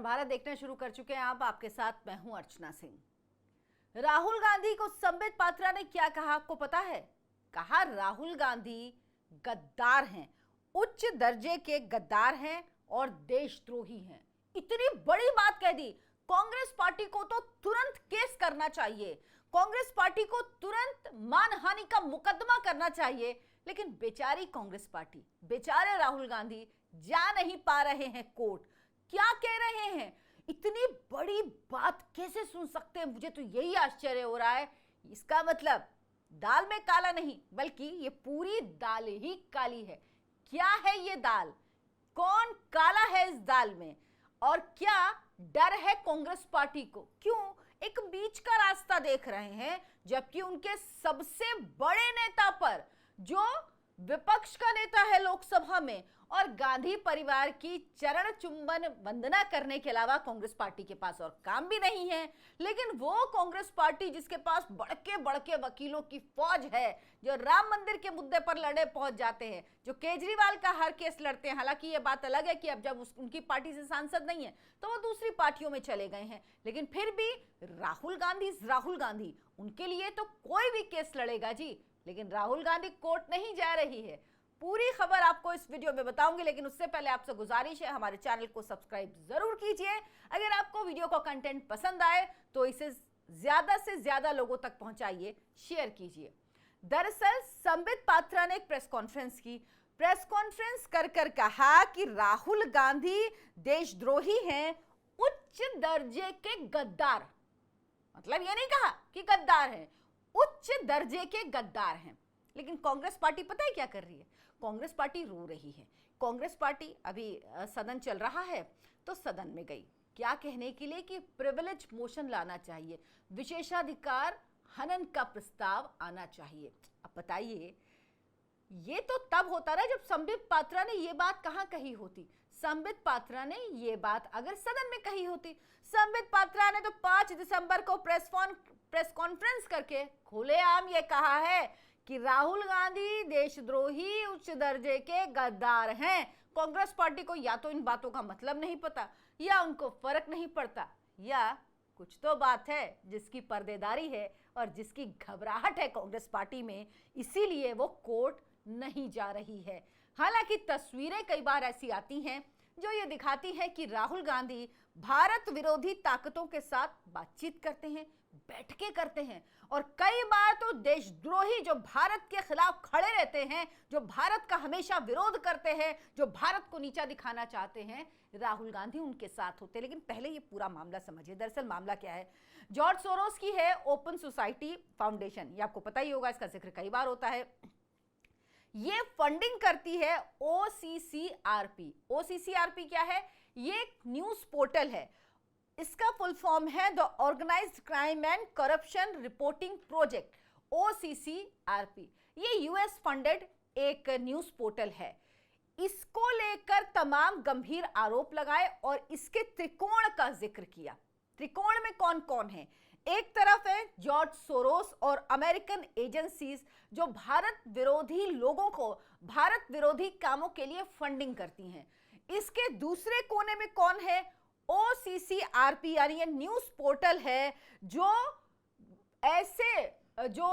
भारत देखना शुरू कर चुके हैं आप। आपके साथ मैं हूं अर्चना सिंह। राहुल गांधी को संबित पात्रा ने क्या कहा आपको पता है? कहा राहुल गांधी गद्दार हैं, उच्च दर्जे के गद्दार हैं और देशद्रोही हैं। इतनी बड़ी बात कह दी। कांग्रेस पार्टी को तो तुरंत केस करना चाहिए, कांग्रेस पार्टी को तुरंत मानहानि का मुकदमा करना चाहिए। लेकिन बेचारी कांग्रेस पार्टी, बेचारे राहुल गांधी जा नहीं पा रहे हैं कोर्ट। क्या कह रहे हैं? इतनी बड़ी बात कैसे सुन सकते हैं? मुझे तो यही आश्चर्य हो रहा है। इसका मतलब दाल में काला नहीं, बल्कि ये पूरी दाल ही काली है। क्या है ये दाल? कौन काला है इस दाल में? और क्या डर है कांग्रेस पार्टी को? क्यों एक बीच का रास्ता देख रहे हैं, जबकि उनके सबसे बड़े नेता पर, जो विपक्ष का नेता है लोकसभा में, और गांधी परिवार की चरण चुंबन वंदना करने के अलावा कांग्रेस पार्टी के पास और काम भी नहीं है। लेकिन वो कांग्रेस पार्टी जिसके पास बड़के बड़के वकीलों की फौज है, जो राम मंदिर के मुद्दे पर लड़े पहुंच जाते हैं, जो केजरीवाल का हर केस लड़ते हैं। हालांकि ये बात अलग है कि अब जब उनकी पार्टी से सांसद नहीं है तो वो दूसरी पार्टियों में चले गए हैं, लेकिन फिर भी राहुल गांधी उनके लिए तो कोई भी केस लड़ेगा जी। लेकिन राहुल गांधी कोर्ट नहीं जा रही है। पूरी खबर आपको इस वीडियो में बताऊंगी, लेकिन उससे पहले आपसे गुजारिश है, हमारे चैनल को सब्सक्राइब जरूर कीजिए। अगर आपको वीडियो का कंटेंट पसंद आए तो इसे ज्यादा से ज्यादा लोगों तक पहुंचाइए, शेयर कीजिए। दरअसल संबित पात्रा ने एक प्रेस कॉन्फ्रेंस की। प्रेस कॉन्फ्रेंस कर कहा कि राहुल गांधी देशद्रोही हैं, उच्च दर्जे के गद्दार। मतलब ये नहीं कहा कि गद्दार हैं, उच्च दर्जे के गद्दार हैं। लेकिन कांग्रेस पार्टी पता है क्या कर रही है? कांग्रेस पार्टी रो रही है। कांग्रेस पार्टी अभी सदन चल रहा है तो सदन में गई क्या कहने के लिए कि प्रिविलेज मोशन लाना चाहिए, विशेषाधिकार हनन का प्रस्ताव आना चाहिए। अब बताइए, ये तो तब होता ना जब संबित पात्रा ने ये बात कहां कही होती। संबित पात्रा ने ये बात अगर सदन में कही होती, संबित पात्रा ने तो 5 दिसंबर को प्रेस कॉन्फ्रेंस करके खुलेआम ये कहा है कि राहुल गांधी देशद्रोही उच्च दर्जे के गद्दार हैं। कांग्रेस पार्टी को या तो इन बातों का मतलब नहीं पता, या उनको फर्क नहीं पड़ता, या कुछ तो बात है जिसकी पर्देदारी है और जिसकी घबराहट है कांग्रेस पार्टी में, इसीलिए वो कोर्ट नहीं जा रही है। हालांकि तस्वीरें कई बार ऐसी आती हैं जो ये दिखाती है कि राहुल गांधी भारत विरोधी ताकतों के साथ बातचीत करते हैं, बैठकें करते हैं, और कई बार तो देशद्रोही जो भारत के खिलाफ खड़े रहते हैं, जो भारत का हमेशा विरोध करते हैं, जो भारत को नीचा दिखाना चाहते हैं, राहुल गांधी उनके साथ होते हैं। लेकिन पहले ये पूरा मामला समझिए। दरअसल मामला क्या है? जॉर्ज सोरोस की है ओपन सोसाइटी फाउंडेशन, ये आपको पता ही होगा, इसका जिक्र कई बार होता है। ये फंडिंग करती है OCCRP। OCCRP क्या है? ये एक न्यूज पोर्टल है। इसका फुल फॉर्म है the organised crime and corruption reporting project, OCCRP। ये US फंडेड एक न्यूज पोर्टल है। इसको लेकर तमाम गंभीर आरोप लगाए और इसके त्रिकोण का जिक्र किया। त्रिकोण में कौन कौन है? एक तरफ है जॉर्ज सोरोस और अमेरिकन एजेंसीज, जो भारत विरोधी लोगों को भारत विरोधी कामों के लिए फंडिंग करती हैं। इसके दूसरे कोने में कौन है? OCCRP, यानी ये न्यूज पोर्टल है जो ऐसे जो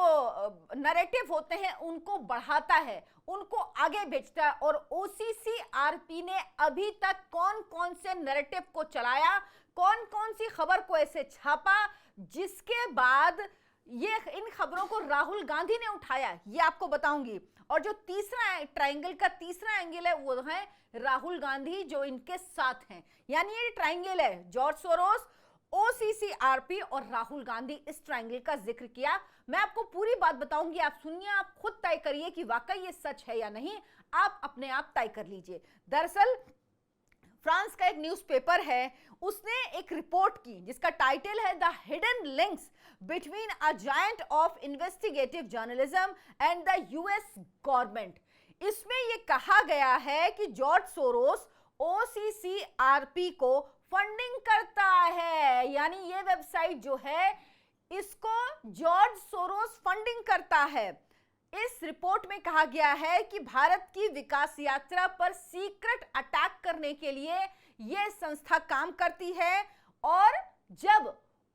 नैरेटिव होते हैं उनको बढ़ाता है, उनको आगे भेजता है। और OCCRP ने अभी तक कौन कौन से नैरेटिव को चलाया, कौन कौन सी खबर को ऐसे छापा, जिसके बाद ये इन खबरों को राहुल गांधी ने उठाया, ये आपको बताऊंगी। और जो तीसरा ट्रायंगल का तीसरा एंगल है वो है राहुल गांधी जो इनके साथ हैं। यानी ये ट्रायंगल है जॉर्ज सोरोस, OCCRP और राहुल गांधी। इस ट्रायंगल का जिक्र किया। मैं आपको पूरी बात बताऊंगी, आप सुनिए, आप खुद तय करिए कि वाकई ये सच है या नहीं। आप अपने आप तय कर लीजिए। दरअसल फ्रांस का एक न्यूज़पेपर है, उसने एक रिपोर्ट की जिसका टाइटल है the hidden links between a giant of investigative journalism and the US government. इसमें यह कहा गया है कि जॉर्ज सोरोस OCCRP को फंडिंग करता है, यानी ये वेबसाइट जो है इसको जॉर्ज सोरोस फंडिंग करता है। इस रिपोर्ट में कहा गया है कि भारत की विकास यात्रा पर सीक्रेट अटैक करने के लिए ये संस्था काम करती है और जब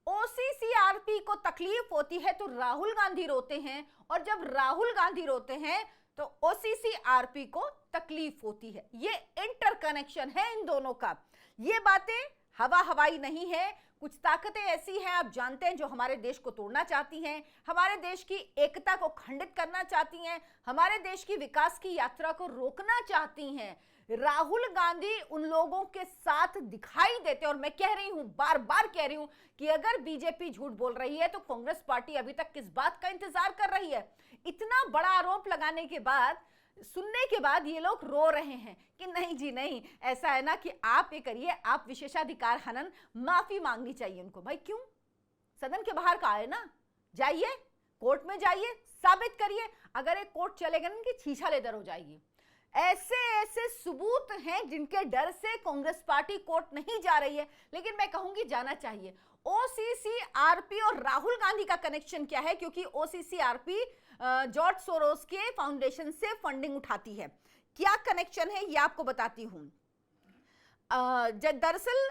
ओसीसीआरपी को तकलीफ होती है तो राहुल गांधी रोते हैं और जब राहुल गांधी रोते हैं तो ओसीसीआरपी को तकलीफ होती है। ये इंटरकनेक्शन है इन दोनों का। ये बातें हवा हवाई नहीं है। कुछ ताकतें ऐसी हैं, आप जानते हैं, जो हमारे देश को तोड़ना चाहती हैं, हमारे देश की एकता को खंडित करना चाहती हैं, हमारे देश की विकास की यात्रा को रोकना चाहती हैं। राहुल गांधी उन लोगों के साथ दिखाई देते हैं और मैं कह रही हूं, बार बार कह रही हूं कि अगर बीजेपी झूठ बोल रही है तो कांग्रेस पार्टी अभी तक किस बात का इंतजार कर रही है। इतना बड़ा आरोप लगाने के बाद, सुनने के बाद ये लोग रो रहे हैं कि नहीं जी नहीं, ऐसा है ना कि आप ये करिए, आप विशेषाधिकार हनन, माफी मांगनी चाहिए उनको। भाई क्यों? सदन के बाहर का है ना, जाइए कोर्ट में जाइए, साबित करिए। अगर एक कोर्ट चलेगा ना, इनकी छीछा लेदर हो जाएगी। ऐसे ऐसे सबूत हैं जिनके डर से कांग्रेस पार्टी कोर्ट नहीं जा रही है, लेकिन मैं कहूंगी जाना चाहिए। ओसीसीआरपी और राहुल गांधी का कनेक्शन क्या है? क्योंकि ओसीसीआरपी जॉर्ज सोरोस के फाउंडेशन से फंडिंग उठाती है। क्या कनेक्शन है ये आपको बताती हूं। दरअसल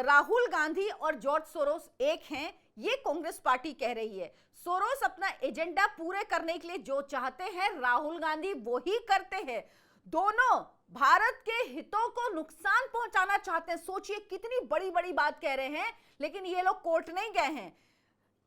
राहुल गांधी और जॉर्ज सोरोस एक हैं, ये कांग्रेस पार्टी कह रही है। सोरोस अपना एजेंडा पूरे करने के लिए जो चाहते हैं, राहुल गांधी वो ही करते हैं। दोनों भारत के हितों को नुकसान पहुंचाना चाहते हैं। सोचिए कितनी बड़ी बड़ी बात कह रहे हैं, लेकिन ये लोग कोर्ट नहीं गए हैं।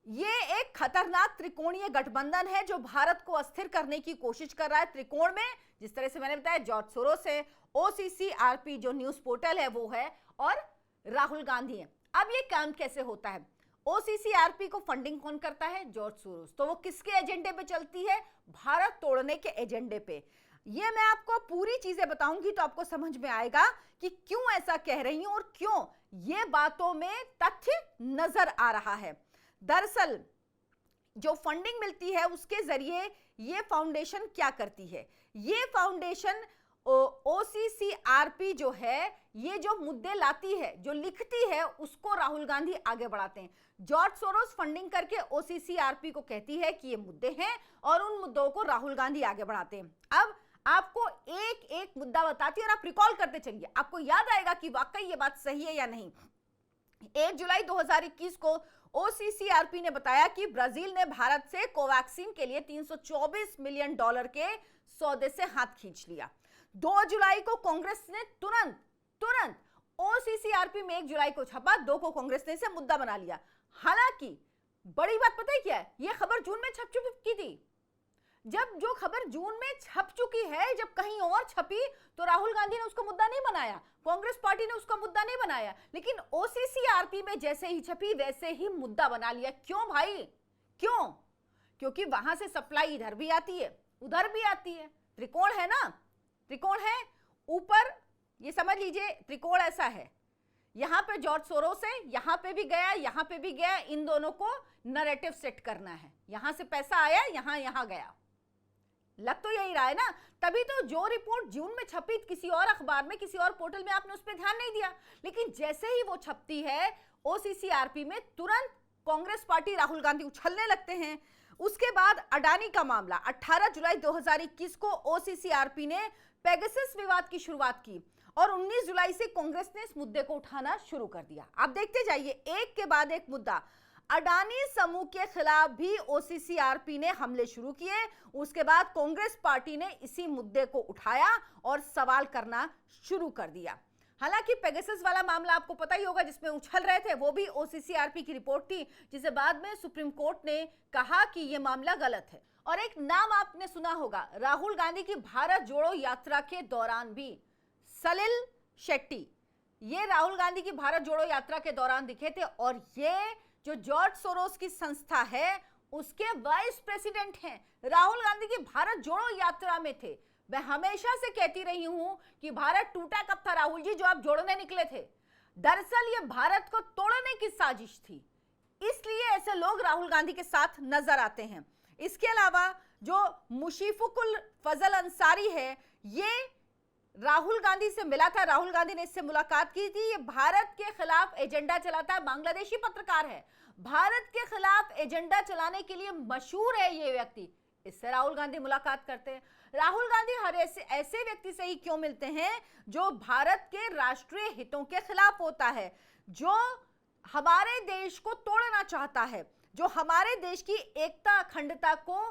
ये एक खतरनाक त्रिकोणीय गठबंधन है जो भारत को अस्थिर करने की कोशिश कर रहा है। त्रिकोण में, जिस तरह से मैंने बताया, जॉर्ज सोरोस है, ओसीसीआरपी जो न्यूज पोर्टल है वो है, और राहुल गांधी है। अब ये काम कैसे होता है? ओसीसीआरपी को फंडिंग कौन करता है? George Soros. तो वो किसके एजेंडे पे चलती है? भारत तोड़ने के एजेंडे पे। ये मैं आपको पूरी चीजें बताऊंगी तो आपको समझ में आएगा कि क्यों ऐसा कह रही हूं और क्यों ये बातों में तथ्य नजर आ रहा है। दरअसल जो फंडिंग मिलती है उसके जरिए ये फाउंडेशन क्या करती है? ये फाउंडेशन ओसीसीआरपी जो है, ये जो मुद्दे लाती है, जो लिखती है, उसको राहुल गांधी आगे बढ़ाते हैं। जॉर्ज सोरोस फंडिंग करके ओसीसीआरपी को कहती है कि ये मुद्दे हैं और उन मुद्दों को राहुल गांधी आगे बढ़ाते हैं। अब आपको एक एक मुद्दा बताती है और आप रिकॉल करते चलिए, आपको याद आएगा कि वाकई ये बात सही है या नहीं। 1 जुलाई 2021 को ओसीसीआरपी ने बताया कि ब्राजील ने भारत से कोवैक्सीन के लिए $324 मिलियन के सौदे से हाथ खींच लिया। 2 जुलाई को कांग्रेस ने तुरंत ओसीसीआरपी में 1 जुलाई को छपा, 2 को कांग्रेस ने इसे मुद्दा बना लिया। हालांकि बड़ी बात पता है क्या है? यह खबर जून में छप चुकी थी। जब जो खबर जून में छप चुकी है, जब कहीं और छपी तो राहुल गांधी ने उसको मुद्दा नहीं बनाया, कांग्रेस पार्टी ने उसका मुद्दा नहीं बनाया, लेकिन ओसीसीआरपी में जैसे ही छपी वैसे ही मुद्दा बना लिया। क्यों भाई? क्यों? क्योंकि वहां से सप्लाई इधर भी आती है, उधर भी आती है। त्रिकोण है ना, त्रिकोण है। ऊपर ये समझ लीजिए त्रिकोण ऐसा है, यहां पे जॉर्ज सोरोस है, यहां पे भी गया, यहां पे भी गया। इन दोनों को नैरेटिव सेट करना है। यहां से पैसा आया, यहां गया। लग तो यही रहा है ना। तभी तो जो रिपोर्ट जून में छपी किसी और अखबार में, किसी और पोर्टल में, आपने उस पर ध्यान नहीं दिया, लेकिन जैसे ही वो छपती है ओसीसीआरपी में, तुरंत कांग्रेस पार्टी, राहुल गांधी उछलने लगते हैं। उसके बाद अडानी का मामला, 18 जुलाई 2021 को ओसीसीआरपी ने पेगासस विवाद की शुरुआत की और 19 जुलाई से कांग्रेस ने इस मुद्दे को उठाना शुरू कर दिया। आप देखते जाइए, एक के बाद एक मुद्दा। अडानी समूह के खिलाफ भी ओसीसीआरपी ने हमले शुरू किए। उसके बाद कांग्रेस पार्टी ने इसी मुद्दे को उठाया और सवाल करना शुरू कर दिया। हालांकि पेगासस वाला मामला आपको पता ही होगा, जिसमें उछल रहे थे, वो भी ओसीसीआरपी की रिपोर्ट थी, जिसे बाद में सुप्रीम कोर्ट ने कहा कि यह मामला गलत है। और एक नाम आपने सुना होगा, राहुल गांधी की भारत जोड़ो यात्रा के दौरान भी, सलिल शेट्टी, ये राहुल गांधी की भारत जोड़ो यात्रा के दौरान दिखे थे और ये जो जॉर्ज सोरोस की संस्था है उसके वाइस प्रेसिडेंट हैं, राहुल गांधी की भारत जोड़ो यात्रा में थे। मैं हमेशा से कहती रही हूं कि भारत टूटा कब था राहुल जी, जो आप जोड़ने निकले थे। दरअसल ये भारत को तोड़ने की साजिश थी, इसलिए ऐसे लोग राहुल गांधी के साथ नजर आते हैं। इसके अलावा जो मुशीफुकुल फजल अंसारी है, ये राहुल गांधी से मिला था, राहुल गांधी ने इससे मुलाकात की थी। ये भारत के खिलाफ एजेंडा चलाता है, बांग्लादेशी पत्रकार है, भारत के खिलाफ एजेंडा चलाने के लिए मशहूर है ये व्यक्ति। इससे राहुल गांधी मुलाकात करते हैं। राहुल गांधी हर ऐसे व्यक्ति से ही क्यों मिलते हैं जो भारत के राष्ट्रीय हितों के खिलाफ होता है, जो हमारे देश को तोड़ना चाहता है, जो हमारे देश की एकता अखंडता को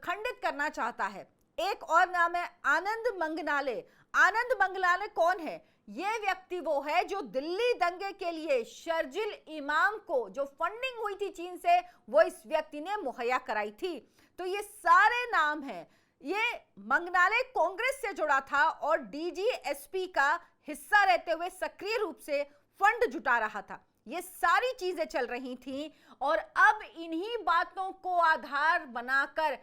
खंडित करना चाहता है। एक और नाम है आनंद मंगनाले। आनंद मंगनाले कौन है? यह व्यक्ति वो है जो दिल्ली दंगे के लिए शर्जिल इमाम को जो फंडिंग हुई थी चीन से, वो इस व्यक्ति ने मुहैया कराई थी। तो ये सारे नाम हैं। ये मंगनाले कांग्रेस से जुड़ा था और डीजीएसपी का हिस्सा रहते हुए सक्रिय रूप से फंड जुटा रहा था। ये सारी चीजें चल रही थी और अब इन्हीं बातों को आधार बनाकर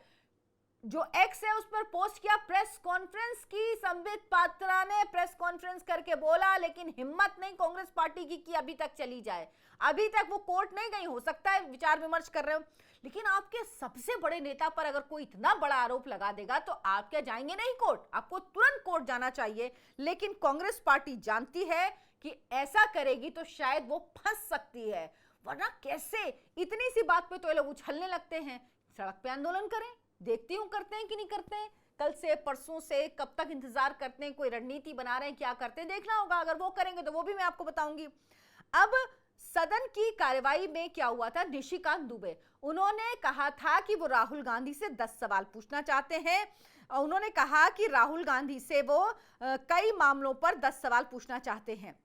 जो एक्स है उस पर पोस्ट किया, प्रेस कॉन्फ्रेंस की। संबित पात्रा ने प्रेस कॉन्फ्रेंस करके बोला, लेकिन हिम्मत नहीं कांग्रेस पार्टी की कि अभी तक चली जाए। अभी तक वो कोर्ट नहीं गई, हो सकता है विचार विमर्श कर रहे हो, लेकिन आपके सबसे बड़े नेता पर अगर कोई इतना बड़ा आरोप लगा देगा तो आप क्या जाएंगे नहीं कोर्ट? आपको तुरंत कोर्ट जाना चाहिए। लेकिन कांग्रेस पार्टी जानती है कि ऐसा करेगी तो शायद वो फंस सकती है, वरना कैसे इतनी सी बात पे तो ये लोग उछलने लगते हैं। सड़क पे आंदोलन करें, देखती हूं करते हैं कि नहीं करते हैं। कल से परसों से कब तक इंतजार करते हैं, कोई रणनीति बना रहे हैं, क्या करते हैं, देखना होगा। अगर वो करेंगे तो वो भी मैं आपको बताऊंगी। अब सदन की कार्यवाही में क्या हुआ था, निशिकांत दुबे उन्होंने कहा था कि वो राहुल गांधी से 10 सवाल पूछना चाहते हैं। उन्होंने कहा कि राहुल गांधी से वो कई मामलों पर 10 सवाल पूछना चाहते हैं।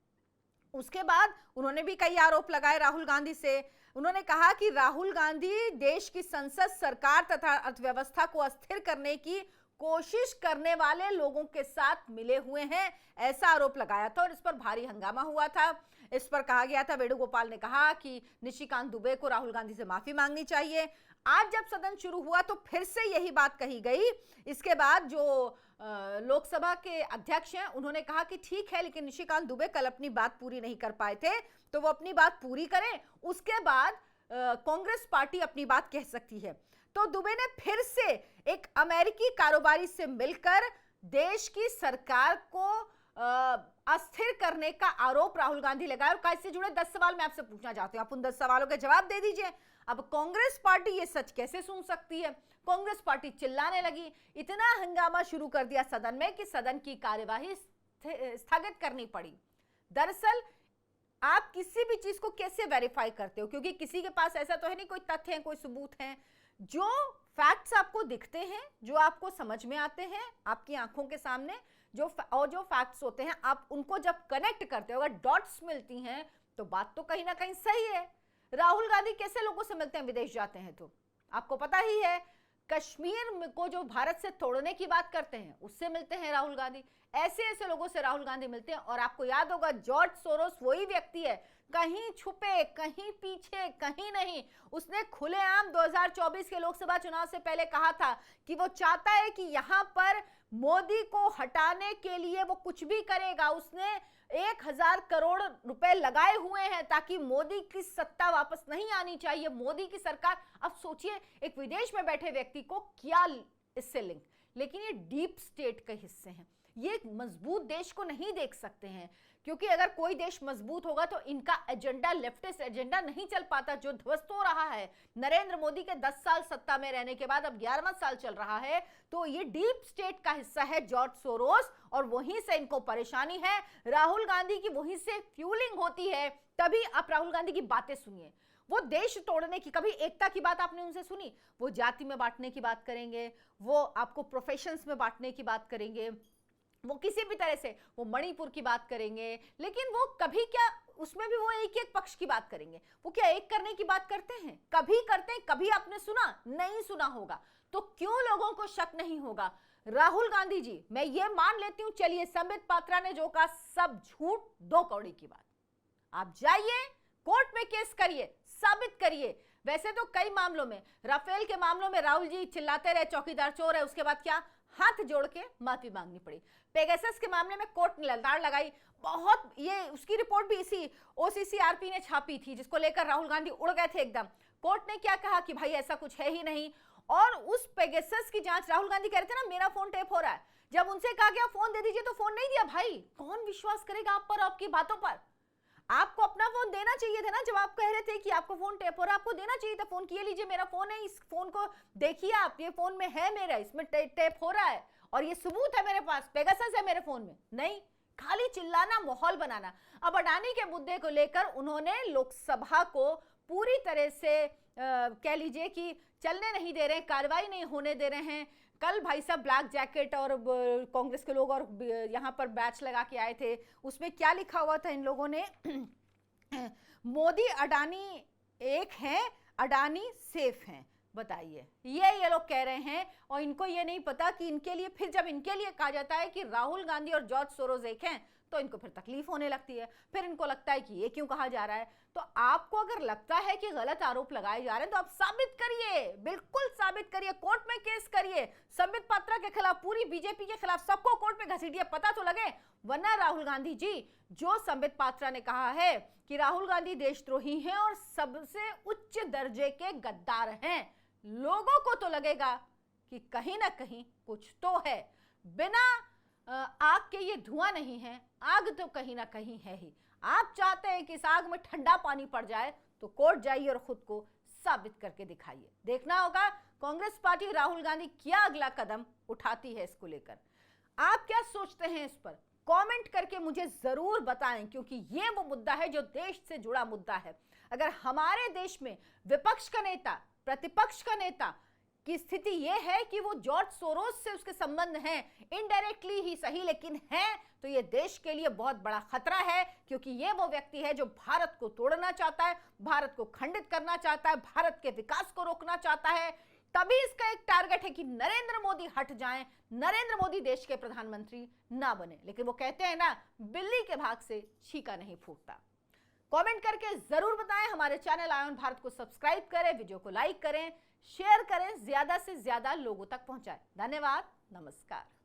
उसके बाद उन्होंने भी कई आरोप लगाए राहुल गांधी से। उन्होंने कहा कि राहुल गांधी देश की संसद, सरकार तथा अर्थव्यवस्था को अस्थिर करने की कोशिश करने वाले लोगों के साथ मिले हुए हैं, ऐसा आरोप लगाया था और इस पर भारी हंगामा हुआ था। इस पर कहा गया था, वेणुगोपाल ने कहा कि निशिकांत दुबे को राहुल गांधी से माफी मांगनी चाहिए। आज जब सदन शुरू हुआ तो फिर से यही बात कही गई। इसके बाद जो लोकसभा के अध्यक्ष हैं उन्होंने कहा कि ठीक है, लेकिन निशिकांत दुबे कल अपनी बात पूरी नहीं कर पाए थे, तो वो अपनी बात पूरी करें, उसके बाद कांग्रेस पार्टी अपनी बात कह सकती है। तो दुबे ने फिर से एक अमेरिकी कारोबारी से मिलकर देश की सरकार को अस्थिर करने का आरोप राहुल गांधी लगाया। और कैसे जुड़े 10 सवाल मैं आपसे पूछना चाहती हूं, आप उन 10 सवालों के जवाब दे दीजिए। अब कांग्रेस पार्टी ये सच कैसे सुन सकती है? कांग्रेस पार्टी चिल्लाने लगी, इतना हंगामा शुरू कर दिया सदन में कि सदन की कार्यवाही स्थगित करनी पड़ी। दरअसल आप किसी भी चीज को कैसे वेरीफाई करते हो, क्योंकि किसी के पास ऐसा तो है नहीं कोई तथ्य है, कोई सबूत है। जो फैक्ट्स आपको दिखते हैं, जो आपको समझ में आते हैं आपकी आंखों के सामने, जो फैक्ट्स होते हैं, आप उनको जब कनेक्ट करते हो, अगर डॉट्स मिलती हैं तो बात तो कहीं ना कहीं सही है। राहुल गांधी कैसे लोगों से मिलते हैं विदेश जाते हैं? तो आपको पता ही है, कश्मीर को जो भारत से तोड़ने की बात करते हैं उससे मिलते हैं राहुल गांधी। ऐसे ऐसे लोगों से राहुल गांधी मिलते हैं। और आपको याद होगा, जॉर्ज सोरोस वही व्यक्ति है, कहीं छुपे, कहीं पीछे, कहीं नहीं। उसने खुलेआम 2024 के लोकसभा चुनाव से पहले कहा था कि वो चाहता है कि यहां पर मोदी को हटाने के लिए वो कुछ भी करेगा। उसने 1000 करोड़ रुपए लगाए हुए हैं ताकि मोदी की सत्ता वापस नहीं आनी चाहिए, मोदी की सरकार। अब सोचिए, एक विदेश में बैठे व्यक्ति को क्या इससे लिंक, लेकिन ये डीप स्टेट के हिस्से हैं। ये एक मजबूत देश को नहीं देख सकते हैं, क्योंकि अगर कोई देश मजबूत होगा तो इनका एजेंडा, लेफ्टिस्ट एजेंडा नहीं चल पाता जो ध्वस्त हो रहा है। नरेंद्र मोदी के 10 साल सत्ता में रहने के बाद अब 11वां साल चल रहा है। तो ये डीप स्टेट का हिस्सा है जॉर्ज सोरोस, और वहीं से इनको परेशानी है। राहुल गांधी की वहीं से फ्यूलिंग होती है। तभी आप राहुल गांधी की बातें सुनिए, वो देश तोड़ने की, कभी एकता की बात आपने उनसे सुनी? वो जाति में बांटने की बात करेंगे, वो आपको प्रोफेशंस में बांटने की बात करेंगे, वो किसी भी तरह से वो मणिपुर की बात करेंगे, लेकिन वो कभी क्या, उसमें भी वो एक एक पक्ष की बात करेंगे। वो क्या एक करने की बात करते हैं? कभी करते हैं? कभी आपने सुना? नहीं सुना होगा। तो क्यों लोगों को शक नहीं होगा? राहुल गांधी जी, मैं ये मान लेती हूं, चलिए संबित पात्रा ने जो कहा सब झूठ, 2 कौड़ी की बात। आप जाइए कोर्ट में केस करिए, साबित करिए। वैसे तो कई मामलों में, राफेल के मामलों में राहुल जी चिल्लाते रहे चौकीदार चोर है, उसके बाद क्या, हाथ जोड़ के माफी मांगनी पड़ी। पेगासस के मामले में कोर्ट ने ललकार लगाई, बहुत, ये उसकी रिपोर्ट भी इसी ओसीसीआरपी ने छापी थी, जिसको लेकर राहुल गांधी उड़ गए थे एकदम। कोर्ट ने क्या कहा कि भाई ऐसा कुछ है ही नहीं। और उस पेगासस की जांच, राहुल गांधी कह रहे थे ना मेरा फोन टेप हो रहा है, जब उनसे कहा गया फोन दे दीजिए तो फोन नहीं दिया। भाई कौन विश्वास करेगा आप पर, आपकी बातों पर? आपको अपना फोन देना चाहिए था ना, जब आप कह रहे थे कि आपको फोन टैप हो रहा है, आपको देना चाहिए था फोन, किए लीजिए मेरा फोन है, इस फोन को देखिए आप, ये फोन में है मेरा, इसमें टैप हो रहा है और ये सबूत है मेरे पास, पेगासस है मेरे फोन में। नहीं, खाली चिल्लाना, माहौल बनाना। अब अडानी के मुद्दे को लेकर उन्होंने लोकसभा को पूरी तरह से कह लीजिए कि चलने नहीं दे रहे हैं, कार्रवाई नहीं होने दे रहे हैं। कल भाई साहब ब्लैक जैकेट और कांग्रेस के लोग और यहाँ पर बैच लगा के आए थे, उसमें क्या लिखा हुआ था इन लोगों ने मोदी अडानी एक हैं, अडानी सेफ हैं। बताइए, ये लोग कह रहे हैं और इनको ये नहीं पता कि इनके लिए, फिर जब इनके लिए कहा जाता है कि राहुल गांधी और जॉर्ज सोरोस एक हैं, तो इनको फिर तकलीफ होने लगती है, फिर इनको लगता है कि ये क्यों कहा जा रहा है। तो आपको अगर लगता है कि गलत आरोप लगाए जा रहे हैं तो आप साबित करिए, बिल्कुल साबित करिए, कोर्ट में केस करिए, संबित पात्रा के खिलाफ, पूरी बीजेपी के खिलाफ, सबको कोर्ट में घसीटिए, पता तो लगे। वरना राहुल गांधी जी, जो संबित पात्रा ने कहा है कि राहुल गांधी देशद्रोही हैं और सबसे उच्च दर्जे के गद्दार हैं, लोगों को तो लगेगा कि कहीं ना कहीं कुछ तो है। बिना आग के ये धुआं नहीं है, आग तो कहीं ना कहीं है ही। आप चाहते हैं कि इस आग में ठंडा पानी पड़ जाए, तो कोर्ट जाइए और खुद को साबित करके दिखाइए। देखना होगा कांग्रेस पार्टी, राहुल गांधी क्या अगला कदम उठाती है इसको लेकर। आप क्या सोचते हैं इस पर, कमेंट करके मुझे जरूर बताएं, क्योंकि ये वो मुद्दा है जो देश से जुड़ा मुद्दा है। अगर हमारे देश में विपक्ष का नेता, प्रतिपक्ष का नेता की स्थिति यह है कि वो जॉर्ज सोरोस से उसके संबंध हैं, इनडायरेक्टली ही सही लेकिन है, तो ये देश के लिए बहुत बड़ा खतरा है, क्योंकि ये वो व्यक्ति है जो भारत को तोड़ना चाहता है, भारत को खंडित करना चाहता है, भारत के विकास को रोकना चाहता है। तभी इसका एक टारगेट है कि नरेंद्र मोदी हट जाएं, नरेंद्र मोदी देश के प्रधानमंत्री ना बने। लेकिन वो कहते हैं ना, बिल्ली के भाग से छीका नहीं फूटता। कमेंट करके जरूर बताएं। हमारे चैनल आयन भारत को सब्सक्राइब करें, वीडियो को लाइक करें, शेयर करें, ज्यादा से ज्यादा लोगों तक पहुंचाएं। धन्यवाद, नमस्कार।